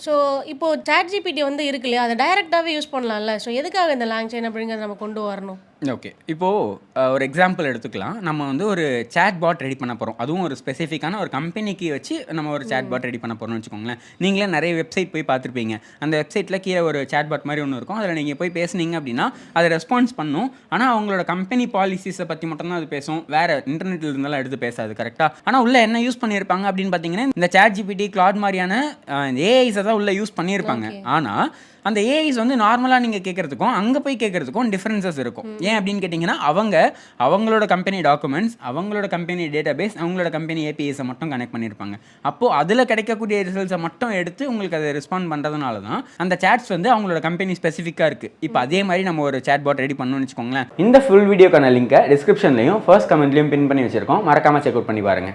So இப்போ ChatGPT வந்து இருக்கு இல்லையா? அத டைரக்ட்டாவே யூஸ் பண்ணலாம்ல. ஸோ எதுக்காக இந்த லாங் செயின் அப்படிங்கிறத நம்ம கொண்டு வரணும்? ஓகே. இப்போ ஒரு எக்ஸாம்பிள் எடுத்துக்கலாம். நம்ம வந்து ஒரு சாட் பாட் ரெடி பண்ண போறோம். அதுவும் ஒரு ஸ்பெசிஃபிக்கான ஒரு கம்பெனிக்கு வச்சு நம்ம ஒரு சாட் பாட் ரெடி பண்ண போறோம்னு வச்சுக்கோங்களேன். நீங்களே நெறைய வெப்சைட் போய் பார்த்துருப்பீங்க. அந்த வெப்சைட்ல கீழ ஒரு சாட் பாட் மாரி ஒண்ணு இருக்கும். அதில நீங்க போய் பேசுனீங்க அப்படின்னா, அது ரெஸ்பான்ஸ் பண்ணும். ஆனா அவங்களோட கம்பெனி பாலிசிஸ பத்தி மட்டும் தான் அது பேசும். வேற இன்டர்நெட்ல இருந்தெல்லாம் எடுத்து பேசாது. கரெக்ட்டா? ஆனா உள்ள என்ன யூஸ் பண்ணியிருப்பாங்க அப்படின்னு பார்த்தீங்கன்னா, இந்த ChatGPT, Claude மாரியான ஏஐஸ தான் உள்ள யூஸ் பண்ணியிருப்பாங்க. ஓகே. ஆனா அந்த ஏஐஸ் வந்து நார்மலா நீங்க கேட்கறதுக்கும், அங்க போய் கேட்கறதுக்கும் டிஃபரன்சஸ் இருக்கும். ஏன் அப்படின்னு கேட்டீங்கன்னா, அவங்களோட கம்பெனி டாக்குமெண்ட்ஸ், அவங்களோட கம்பெனி டேட்டாபேஸ், அவங்களோட கம்பெனி ஏபிஐஸ மட்டும் கனெக்ட் பண்ணியிருப்பாங்க. அப்போ அதுல கிடைக்கக்கூடிய ரிசல்ட்ஸ மட்டும் எடுத்து உங்களுக்கு அத ரெஸ்பாண்ட் பண்றதுனால தான், அந்த சாட்ஸ் வந்து அவங்களோட கம்பெனி ஸ்பெசிஃபிக்கா இருக்கு. இப்ப அதே மாரி நம்ம ஒரு சாட் பாட் ரெடி பண்ணணும்னு வச்சுக்கோங்களேன். இந்த ஃபுல் வீடியோக்கான லிங்க்க டிஸ்கிரிப்ஷன்லயும், ஃபர்ஸ்ட் கமெண்ட்லயும் பின் பண்ணி வச்சிருக்கோம். மறக்காம செக் அவுட் பண்ணி பாருங்க.